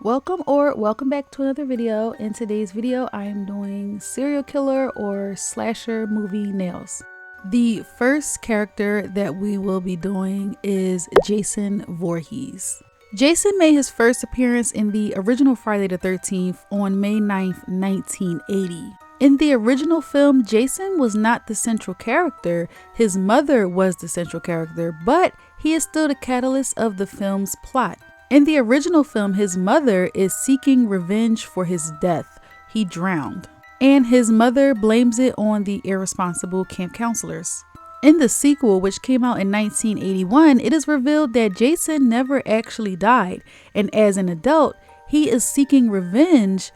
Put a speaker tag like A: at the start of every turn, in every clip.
A: Welcome back to another video. In today's video, I am doing serial killer or slasher movie nails. The first character that we will be doing is Jason Voorhees. Jason made his first appearance in the original Friday the 13th on May 9th, 1980. In the original film, Jason was not the central character, his mother was the central character, but he is still the catalyst of the film's plot. In the original film, his mother is seeking revenge for his death. He drowned. And his mother blames it on the irresponsible camp counselors. In the sequel, which came out in 1981, it is revealed that Jason never actually died. And as an adult, he is seeking revenge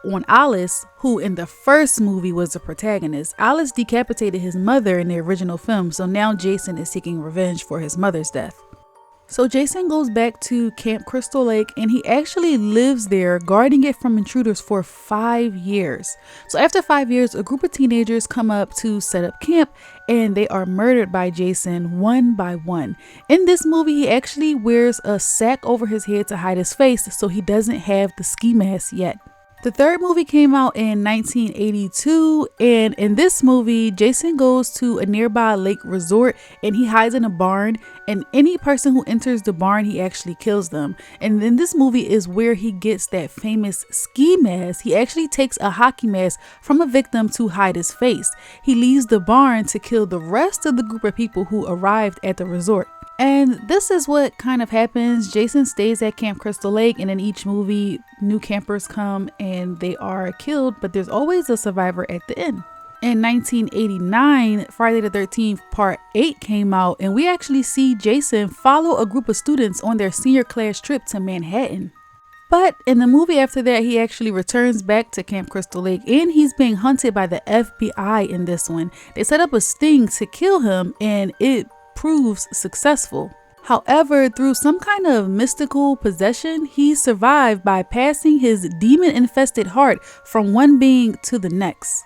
A: on Alice, who in the first movie was the protagonist. Alice decapitated his mother in the original film, so now Jason is seeking revenge for his mother's death. So Jason goes back to Camp Crystal Lake and he actually lives there, guarding it from intruders for 5 years. So after 5 years, a group of teenagers come up to set up camp and they are murdered by Jason one by one. In this movie, he actually wears a sack over his head to hide his face, so he doesn't have the ski mask yet. The third movie came out in 1982, and in this movie, Jason goes to a nearby lake resort and he hides in a barn, and any person who enters the barn, he actually kills them. And then this movie is where he gets that famous ski mask. He actually takes a hockey mask from a victim to hide his face. He leaves the barn to kill the rest of the group of people who arrived at the resort. And this is what kind of happens. Jason stays at Camp Crystal Lake, and in each movie, new campers come and they are killed, but there's always a survivor at the end. In 1989, Friday the 13th Part 8 came out, and we actually see Jason follow a group of students on their senior class trip to Manhattan. But in the movie after that, he actually returns back to Camp Crystal Lake, and he's being hunted by the FBI in this one. They set up a sting to kill him, and it proves successful. However, through some kind of mystical possession, he survived by passing his demon-infested heart from one being to the next.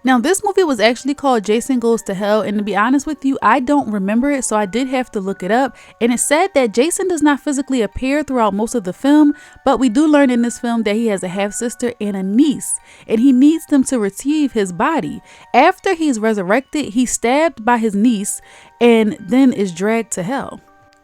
A: Now, this movie was actually called Jason Goes to Hell, and to be honest with you, I don't remember it, so I did have to look it up. And it said that Jason does not physically appear throughout most of the film, but we do learn in this film that he has a half-sister and a niece, and he needs them to retrieve his body. After he's resurrected, he's stabbed by his niece and then is dragged to hell.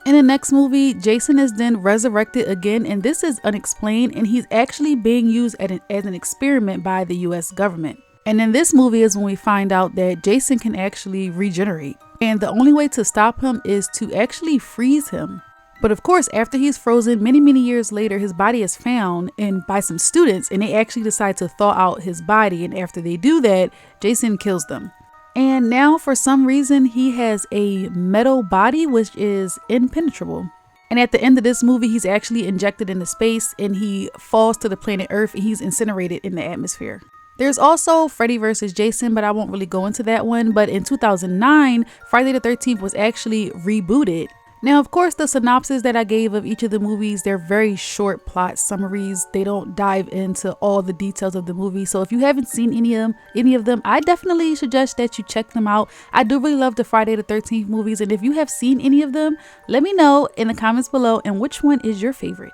A: In the next movie, Jason is then resurrected again, and this is unexplained, and he's actually being used as an experiment by the US government. And in this movie is when we find out that Jason can actually regenerate. And the only way to stop him is to actually freeze him. But of course, after he's frozen, many years later, his body is found by some students, and they actually decide to thaw out his body. And after they do that, Jason kills them. And now for some reason, he has a metal body, which is impenetrable. And at the end of this movie, he's actually injected into space and he falls to the planet Earth and he's incinerated in the atmosphere. There's also Freddy vs. Jason, but I won't really go into that one. But in 2009, Friday the 13th was actually rebooted. Now, of course, the synopsis that I gave of each of the movies, they're very short plot summaries. They don't dive into all the details of the movie. So if you haven't seen any of them, I definitely suggest that you check them out. I do really love the Friday the 13th movies. And if you have seen any of them, let me know in the comments below and which one is your favorite.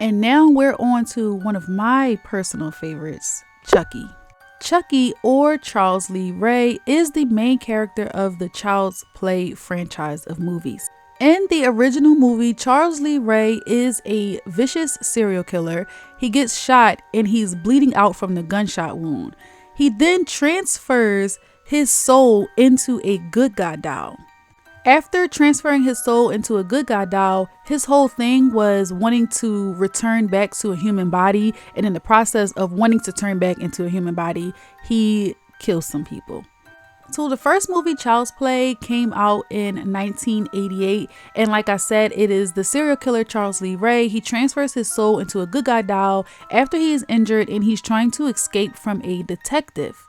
A: And now we're on to one of my personal favorites, Chucky. Chucky, or Charles Lee Ray, is the main character of the Child's Play franchise of movies. In the original movie, Charles Lee Ray is a vicious serial killer. He gets shot and he's bleeding out from the gunshot wound. He then transfers his soul into a good guy doll. After transferring his soul into a good guy doll, his whole thing was wanting to return back to a human body, and in the process of wanting to turn back into a human body, he kills some people. So the first movie, Child's Play, came out in 1988, and like I said, it is the serial killer Charles Lee Ray. He transfers his soul into a good guy doll after he is injured and he's trying to escape from a detective.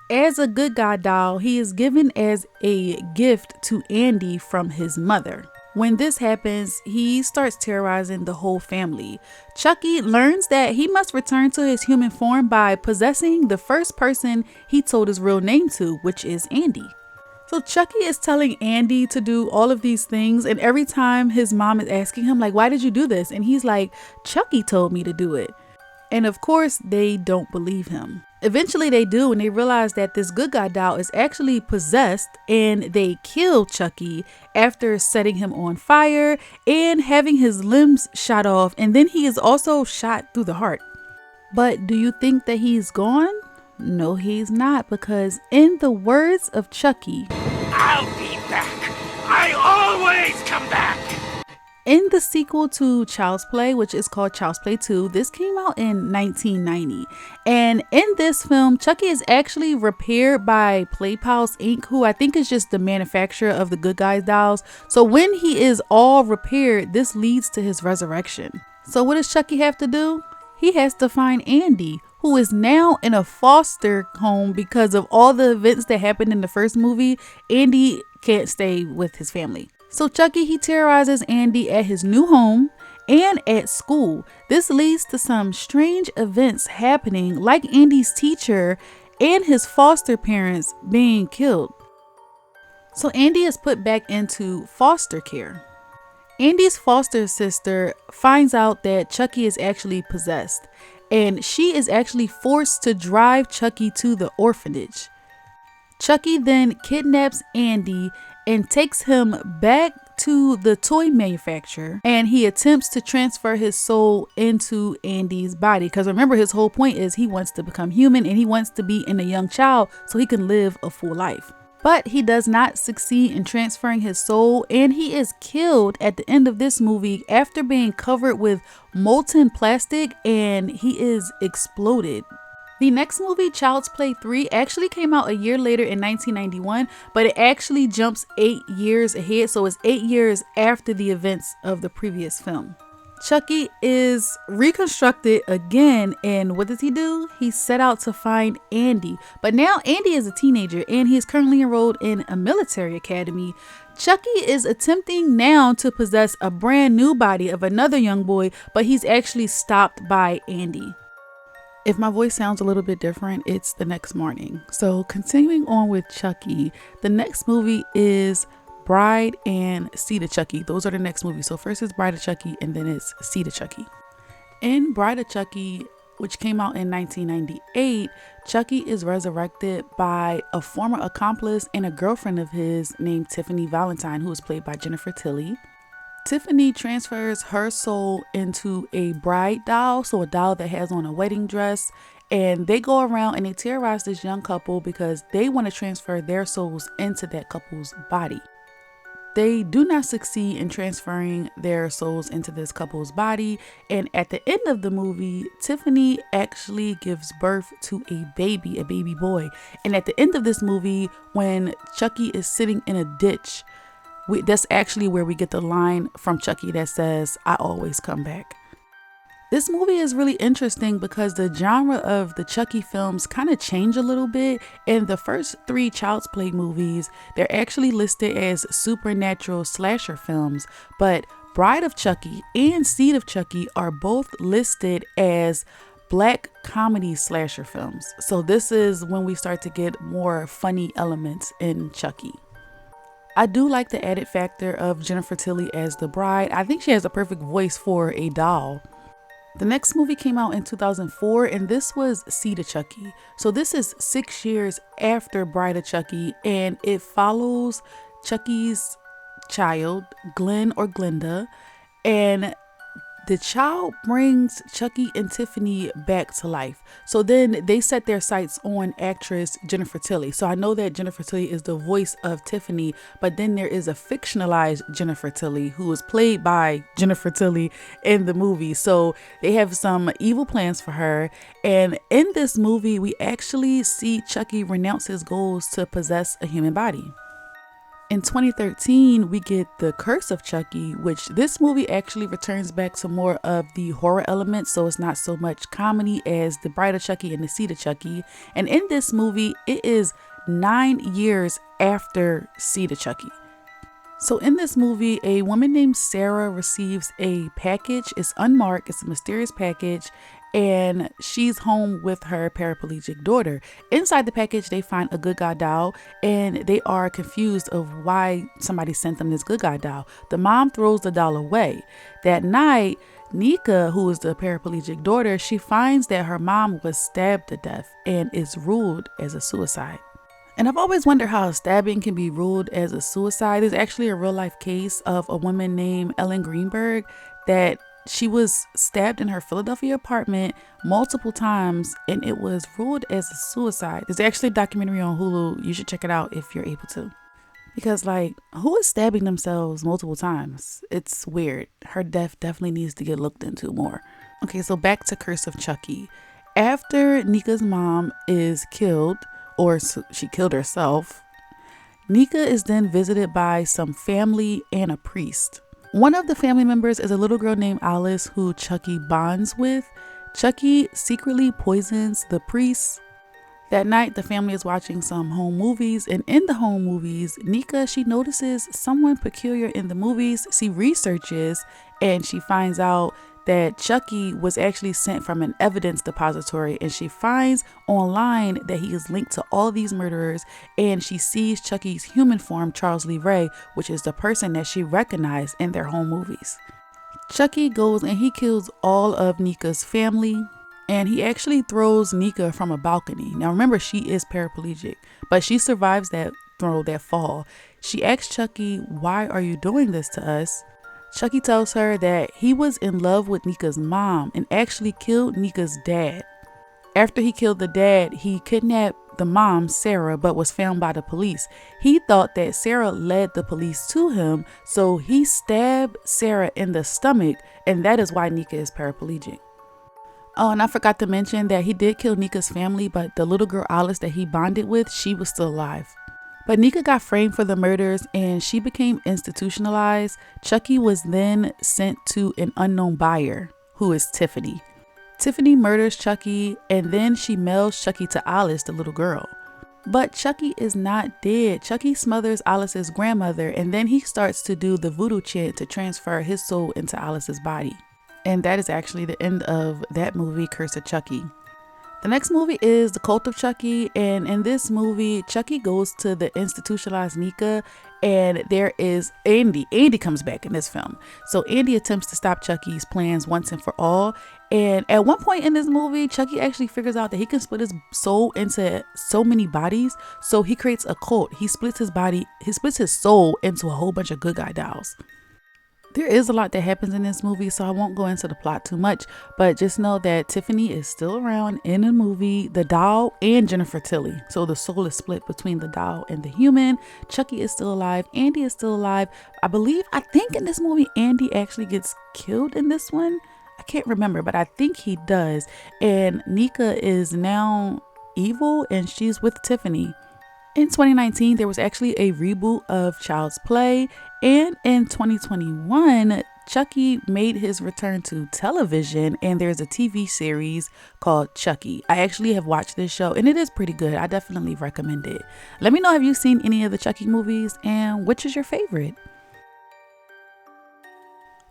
A: As a good guy doll, he is given as a gift to Andy from his mother. When this happens, he starts terrorizing the whole family. Chucky learns that he must return to his human form by possessing the first person he told his real name to, which is Andy. So Chucky is telling Andy to do all of these things, and every time his mom is asking him like, why did you do this? And he's like, Chucky told me to do it. And of course they don't believe him. Eventually they do, and they realize that this good guy doll is actually possessed, and they kill Chucky after setting him on fire and having his limbs shot off, and then he is also shot through the heart. But do you think that he's gone? No, he's not, because in the words of Chucky,
B: I'll be back. I always come back.
A: In the sequel to Child's Play, which is called Child's Play 2, this came out in 1990. And in this film, Chucky is actually repaired by Playpals Inc., who I think is just the manufacturer of the Good Guys dolls. So when he is all repaired, this leads to his resurrection. So what does Chucky have to do? He has to find Andy, who is now in a foster home because of all the events that happened in the first movie. Andy can't stay with his family. So Chucky, he terrorizes Andy at his new home and at school. This leads to some strange events happening, like Andy's teacher and his foster parents being killed. So Andy is put back into foster care. Andy's foster sister finds out that Chucky is actually possessed, and she is actually forced to drive Chucky to the orphanage. Chucky then kidnaps Andy and takes him back to the toy manufacturer, and he attempts to transfer his soul into Andy's body, because remember, his whole point is he wants to become human and he wants to be in a young child so he can live a full life. But he does not succeed in transferring his soul, and he is killed at the end of this movie after being covered with molten plastic, and he is exploded. The next movie, Child's Play 3, actually came out a year later in 1991, but it actually jumps 8 years ahead, so it's 8 years after the events of the previous film. Chucky is reconstructed again, and what does he do? He set out to find Andy, but now Andy is a teenager and he is currently enrolled in a military academy. Chucky is attempting now to possess a brand new body of another young boy, but he's actually stopped by Andy. If my voice sounds a little bit different, it's the next morning. So continuing on with Chucky, the next movie is Bride and Seed of Chucky. Those are the next movies. So first is Bride of Chucky, and then it's Seed of Chucky. In Bride of Chucky, which came out in 1998, Chucky is resurrected by a former accomplice and a girlfriend of his named Tiffany Valentine, who is played by Jennifer Tilly. Tiffany transfers her soul into a bride doll, so a doll that has on a wedding dress, and they go around and they terrorize this young couple because they want to transfer their souls into that couple's body. They do not succeed in transferring their souls into this couple's body, and at the end of the movie, Tiffany actually gives birth to a baby boy. And at the end of this movie, when Chucky is sitting in a ditch, that's actually where we get the line from Chucky that says, "I always come back." This movie is really interesting because the genre of the Chucky films kind of change a little bit. In the first 3 Child's Play movies, they're actually listed as supernatural slasher films, but Bride of Chucky and Seed of Chucky are both listed as black comedy slasher films. So this is when we start to get more funny elements in Chucky. I do like the added factor of Jennifer Tilly as the bride. I think she has a perfect voice for a doll. The next movie came out in 2004, and this was Seed of Chucky. So this is 6 years after Bride of Chucky, and it follows Chucky's child, Glenn or Glenda, and the child brings Chucky and Tiffany back to life. So then they set their sights on actress Jennifer Tilly. So I know that Jennifer Tilly is the voice of Tiffany, but then there is a fictionalized Jennifer Tilly who is played by Jennifer Tilly in the movie. So they have some evil plans for her. And in this movie, we actually see Chucky renounce his goals to possess a human body. In 2013, we get The Curse of Chucky, which this movie actually returns back to more of the horror elements, so it's not so much comedy as The Bride of Chucky and The Seed of Chucky. And in this movie, it is 9 years after Seed of Chucky. So in this movie, a woman named Sarah receives a package. It's unmarked, it's a mysterious package, and she's home with her paraplegic daughter. Inside the package, they find a good guy doll, and they are confused of why somebody sent them this good guy doll. The mom throws the doll away. That night, Nika, who is the paraplegic daughter, she finds that her mom was stabbed to death and is ruled as a suicide. And I've always wondered how stabbing can be ruled as a suicide. There's actually a real life case of a woman named Ellen Greenberg that she was stabbed in her Philadelphia apartment multiple times, and it was ruled as a suicide. There's actually a documentary on Hulu. You should check it out if you're able to. Because, like, who is stabbing themselves multiple times? It's weird. Her death definitely needs to get looked into more. Okay, so back to Curse of Chucky. After Nika's mom is killed, or she killed herself, Nika is then visited by some family and a priest. One of the family members is a little girl named Alice who Chucky bonds with. Chucky secretly poisons the priest. That night, the family is watching some home movies, and in the home movies, Nika, she notices someone peculiar in the movies. She researches and she finds out that Chucky was actually sent from an evidence depository, and she finds online that he is linked to all these murderers, and she sees Chucky's human form, Charles Lee Ray, which is the person that she recognized in their home movies. Chucky goes and he kills all of Nika's family, and he actually throws Nika from a balcony. Now remember, she is paraplegic, but she survives that fall. She asks Chucky, "Why are you doing this to us?" Chucky tells her that he was in love with Nika's mom and actually killed Nika's dad. After he killed the dad, he kidnapped the mom, Sarah, but was found by the police. He thought that Sarah led the police to him, so he stabbed Sarah in the stomach, and that is why Nika is paraplegic. Oh, and I forgot to mention that he did kill Nika's family, but the little girl Alice that he bonded with, she was still alive. But Nika got framed for the murders and she became institutionalized. Chucky was then sent to an unknown buyer, who is Tiffany. Tiffany murders Chucky, and then she mails Chucky to Alice, the little girl. But Chucky is not dead. Chucky smothers Alice's grandmother, and then he starts to do the voodoo chant to transfer his soul into Alice's body. And that is actually the end of that movie, Curse of Chucky. The next movie is The Cult of Chucky, and in this movie, Chucky goes to the institutionalized Nika, and there is Andy. Andy comes back in this film. So Andy attempts to stop Chucky's plans once and for all, and at one point in this movie, Chucky actually figures out that he can split his soul into so many bodies, so he creates a cult. He splits his soul into a whole bunch of good guy dolls. There is a lot that happens in this movie, so I won't go into the plot too much, but just know that Tiffany is still around in the movie, the doll, and Jennifer Tilly. So the soul is split between the doll and the human. Chucky is still alive. Andy is still alive. I think in this movie, Andy actually gets killed in this one. I can't remember, but I think he does. And Nika is now evil, and she's with Tiffany. In 2019, there was actually a reboot of Child's Play, and in 2021, Chucky made his return to television, and there's a TV series called Chucky. I actually have watched this show, and it is pretty good. I definitely recommend it. Let me know, have you seen any of the Chucky movies, and which is your favorite?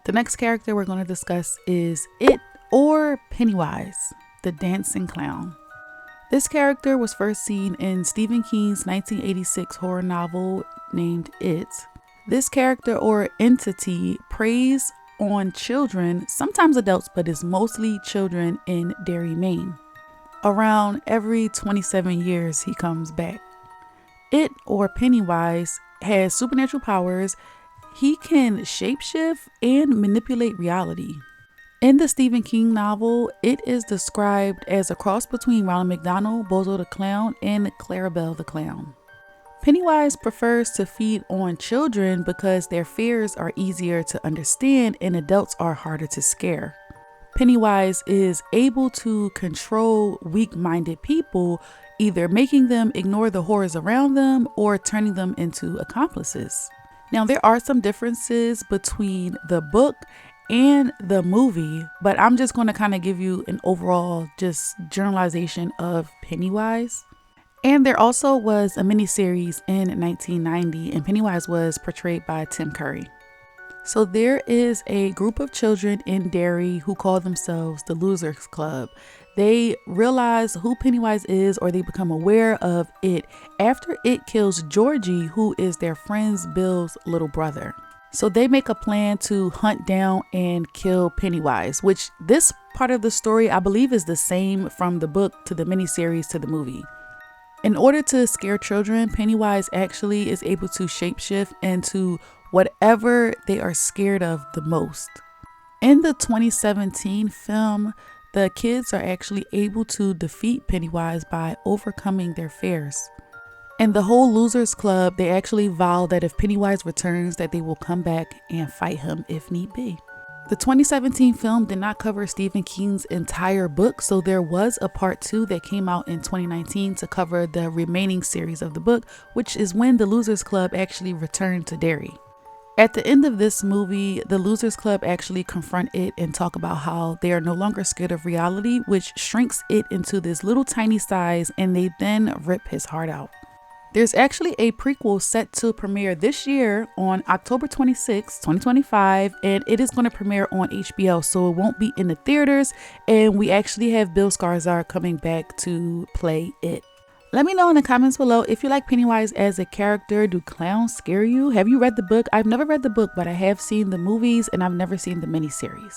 A: The next character we're going to discuss is It, or Pennywise, the dancing clown. This character was first seen in Stephen King's 1986 horror novel named It. This character or entity preys on children, sometimes adults, but it's mostly children in Derry, Maine. Around every 27 years, he comes back. It, or Pennywise, has supernatural powers. He can shapeshift and manipulate reality. In the Stephen King novel, It is described as a cross between Ronald McDonald, Bozo the Clown, and Clarabelle the Clown. Pennywise prefers to feed on children because their fears are easier to understand and adults are harder to scare. Pennywise is able to control weak-minded people, either making them ignore the horrors around them or turning them into accomplices. Now, there are some differences between the book and the movie, but I'm just going to kind of give you an overall just generalization of Pennywise. And there also was a miniseries in 1990, and Pennywise was portrayed by Tim Curry. So there is a group of children in Derry who call themselves the Losers Club. They realize who Pennywise is, or they become aware of it after it kills Georgie, who is their friend Bill's little brother. So they make a plan to hunt down and kill Pennywise, which this part of the story I believe is the same from the book to the miniseries to the movie. In order to scare children, Pennywise actually is able to shapeshift into whatever they are scared of the most. In the 2017 film, the kids are actually able to defeat Pennywise by overcoming their fears. In the whole Losers Club, they actually vow that if Pennywise returns, that they will come back and fight him if need be. The 2017 film did not cover Stephen King's entire book, so there was a part 2 that came out in 2019 to cover the remaining series of the book, which is when the Losers Club actually returned to Derry. At the end of this movie, the Losers Club actually confront it and talk about how they are no longer scared of reality, which shrinks it into this little tiny size, and they then rip his heart out. There's actually a prequel set to premiere this year on October 26, 2025, and it is going to premiere on HBO, so it won't be in the theaters, and we actually have Bill Skarsgård coming back to play it. Let me know in the comments below if you like Pennywise as a character. Do clowns scare you? Have you read the book? I've never read the book, but I have seen the movies and I've never seen the miniseries.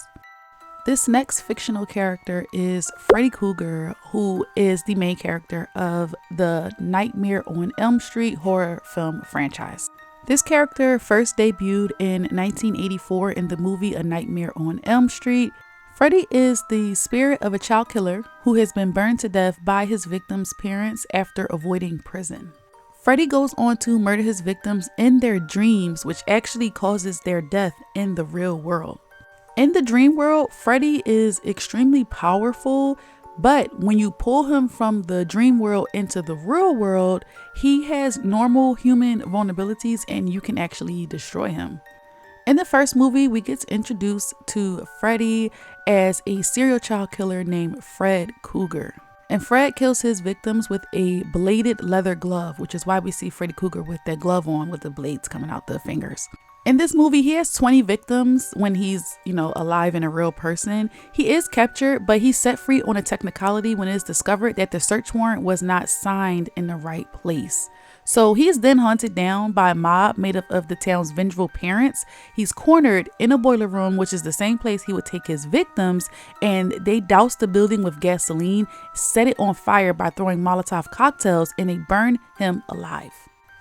A: This next fictional character is Freddy Krueger, who is the main character of the Nightmare on Elm Street horror film franchise. This character first debuted in 1984 in the movie A Nightmare on Elm Street. Freddy is the spirit of a child killer who has been burned to death by his victims' parents after avoiding prison. Freddy goes on to murder his victims in their dreams, which actually causes their death in the real world. In the dream world, Freddy is extremely powerful, but when you pull him from the dream world into the real world, he has normal human vulnerabilities and you can actually destroy him. In the first movie, we get introduced to Freddy as a serial child killer named Fred Krueger. And Fred kills his victims with a bladed leather glove, which is why we see Freddy Krueger with that glove on with the blades coming out the fingers. In this movie, he has 20 victims when he's, alive and a real person. He is captured, but he's set free on a technicality when it is discovered that the search warrant was not signed in the right place. So he is then hunted down by a mob made up of the town's vengeful parents. He's cornered in a boiler room, which is the same place he would take his victims, and they douse the building with gasoline, set it on fire by throwing Molotov cocktails, and they burn him alive.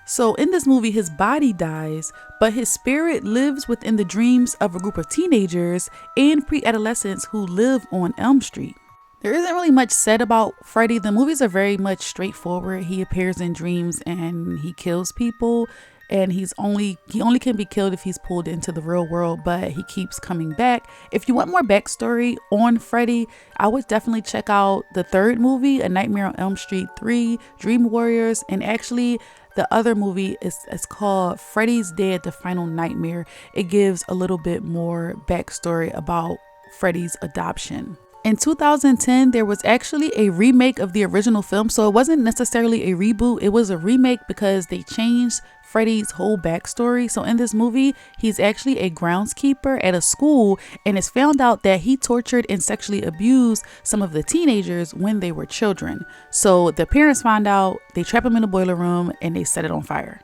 A: So in this movie, his body dies, but his spirit lives within the dreams of a group of teenagers and pre-adolescents who live on Elm Street. There isn't really much said about Freddy. The movies are very much straightforward. He appears in dreams and he kills people, and he only can be killed if he's pulled into the real world, but he keeps coming back. If you want more backstory on Freddy, I would definitely check out the third movie, A Nightmare on Elm Street 3, Dream Warriors, and actually the other movie is called Freddy's Dead, The Final Nightmare. It gives a little bit more backstory about Freddy's adoption. In 2010, there was actually a remake of the original film, so it wasn't necessarily a reboot. It was a remake because they changed Freddy's whole backstory. So in this movie, he's actually a groundskeeper at a school, and it's found out that he tortured and sexually abused some of the teenagers when they were children. So the parents find out, they trap him in a boiler room, and they set it on fire.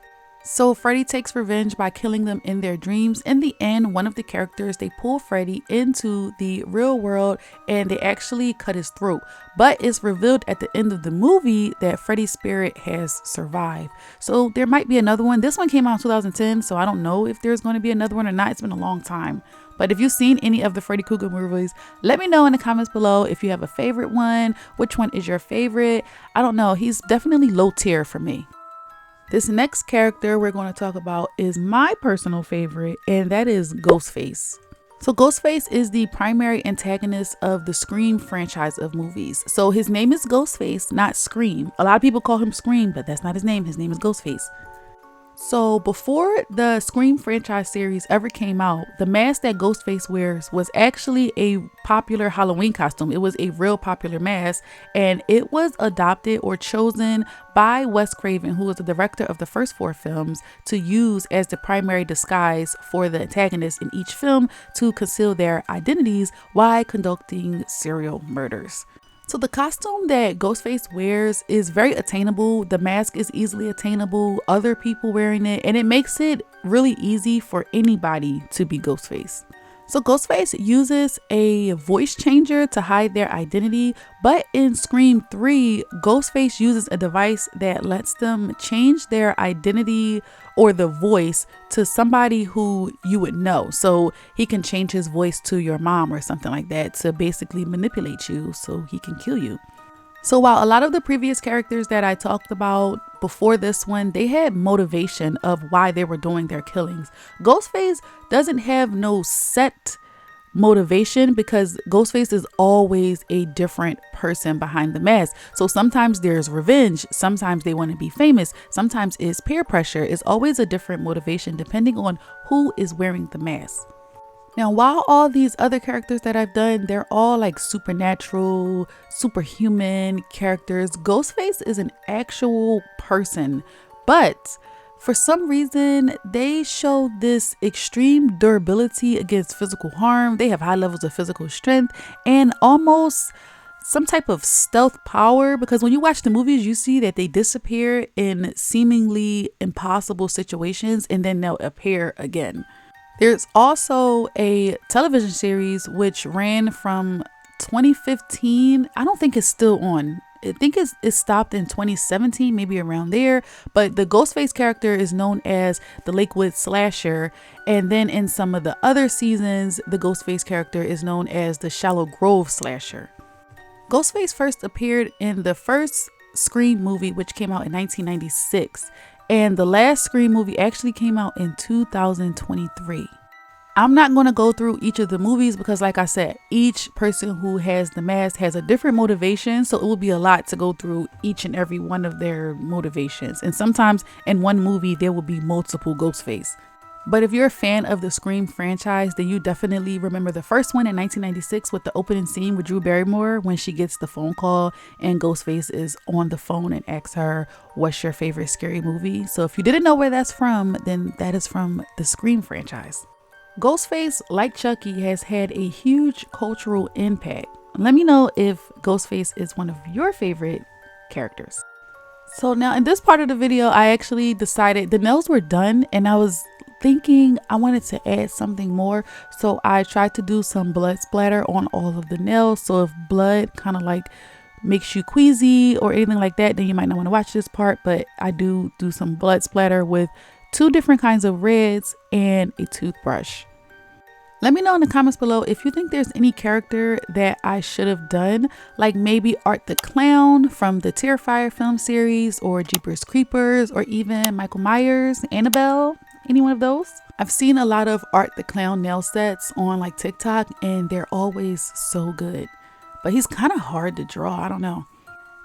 A: So Freddy takes revenge by killing them in their dreams. In the end, one of the characters, they pull Freddy into the real world and they actually cut his throat. But it's revealed at the end of the movie that Freddy's spirit has survived. So there might be another one. This one came out in 2010, so I don't know if there's going to be another one or not. It's been a long time. But if you've seen any of the Freddy Krueger movies, let me know in the comments below if you have a favorite one. Which one is your favorite? I don't know. He's definitely low tier for me. This next character we're going to talk about is my personal favorite, and that is Ghostface. So Ghostface is the primary antagonist of the Scream franchise of movies. So his name is Ghostface, not Scream. A lot of people call him Scream, but that's not his name. His name is Ghostface. So before the Scream franchise series ever came out, the mask that Ghostface wears was actually a popular Halloween costume. It was a real popular mask, and it was adopted or chosen by Wes Craven, who was the director of the first 4 films, to use as the primary disguise for the antagonists in each film to conceal their identities while conducting serial murders. So the costume that Ghostface wears is very attainable. The mask is easily attainable, other people wearing it, and it makes it really easy for anybody to be Ghostface. So Ghostface uses a voice changer to hide their identity, but in Scream 3, Ghostface uses a device that lets them change their identity or the voice to somebody who you would know. So he can change his voice to your mom or something like that to basically manipulate you so he can kill you. So while a lot of the previous characters that I talked about before this one, they had motivation of why they were doing their killings, Ghostface doesn't have no set motivation because Ghostface is always a different person behind the mask. So sometimes there's revenge, sometimes they want to be famous, sometimes it's peer pressure. It's always a different motivation depending on who is wearing the mask. Now, while all these other characters that I've done, they're all like supernatural, superhuman characters, Ghostface is an actual person, but for some reason, they show this extreme durability against physical harm. They have high levels of physical strength and almost some type of stealth power, because when you watch the movies, you see that they disappear in seemingly impossible situations and then they'll appear again. There's also a television series which ran from 2015. I don't think it's still on. I think it stopped in 2017, maybe around there. But the Ghostface character is known as the Lakewood Slasher. And then in some of the other seasons, the Ghostface character is known as the Shallow Grove Slasher. Ghostface first appeared in the first Scream movie, which came out in 1996. And the last Scream movie actually came out in 2023. I'm not going to go through each of the movies because, like I said, each person who has the mask has a different motivation. So it will be a lot to go through each and every one of their motivations. And sometimes in one movie, there will be multiple Ghostface. But if you're a fan of the Scream franchise, then you definitely remember the first one in 1996 with the opening scene with Drew Barrymore when she gets the phone call and Ghostface is on the phone and asks her, "What's your favorite scary movie?" So if you didn't know where that's from, then that is from the Scream franchise. Ghostface, like Chucky, has had a huge cultural impact. Let me know if Ghostface is one of your favorite characters. So now in this part of the video, I actually decided the nails were done and I was thinking I wanted to add something more, so I tried to do some blood splatter on all of the nails. So if blood kind of like makes you queasy or anything like that, then you might not want to watch this part. But I do some blood splatter with 2 different kinds of reds and a toothbrush. Let me know in the comments below if you think there's any character that I should have done, like maybe Art the Clown from the Terrifier film series, or Jeepers Creepers, or even Michael Myers, Annabelle. Any one of those? I've seen a lot of Art the Clown nail sets on like TikTok and they're always so good, but he's kind of hard to draw. I don't know.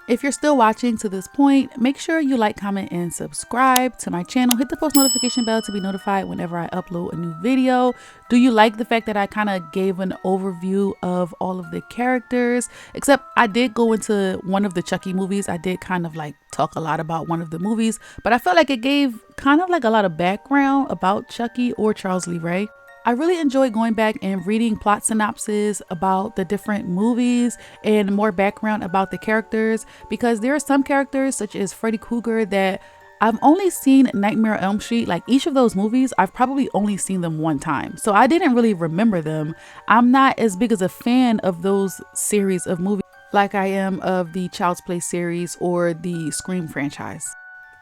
A: If you're still watching to this point, make sure you like, comment, and subscribe to my channel. Hit the post notification bell to be notified whenever I upload a new video. Do you like the fact that I kind of gave an overview of all of the characters? Except I did go into one of the Chucky movies. I did kind of like talk a lot about one of the movies, but I felt like it gave kind of like a lot of background about Chucky or Charles Lee Ray. I really enjoyed going back and reading plot synopses about the different movies and more background about the characters, because there are some characters such as Freddy Krueger that I've only seen Nightmare on Elm Street. Like each of those movies, I've probably only seen them one time. So I didn't really remember them. I'm not as big as a fan of those series of movies like I am of the Child's Play series or the Scream franchise.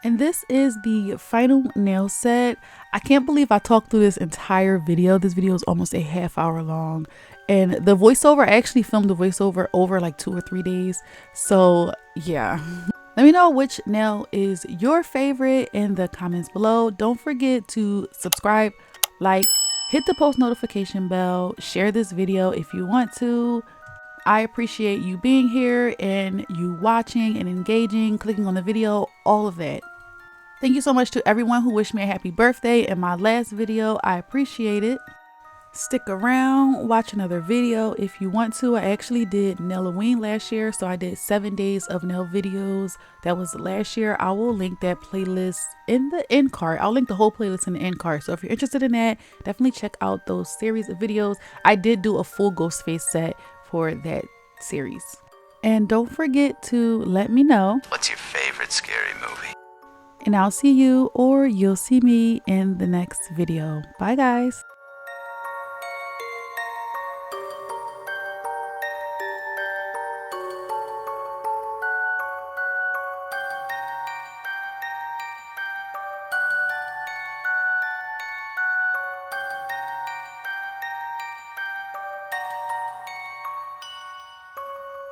A: And this is the final nail set. I can't believe I talked through this entire video. This video is almost a half hour long. And the voiceover, I actually filmed the voiceover over like 2 or 3 days. So yeah. Let me know which nail is your favorite in the comments below. Don't forget to subscribe, like, hit the post notification bell, share this video if you want to. I appreciate you being here and you watching and engaging, clicking on the video, all of that. Thank you so much to everyone who wished me a happy birthday in my last video. I appreciate it. Stick around, watch another video if you want to. I actually did Halloween last year, so I did 7 days of nail videos. That was last year. I will link that playlist in the end card. I'll link the whole playlist in the end card. So if you're interested in that, definitely check out those series of videos. I did do a full Ghostface set for that series. And don't forget to let me know,
C: what's your favorite scary movie?
A: And I'll see you, or you'll see me, in the next video. Bye guys.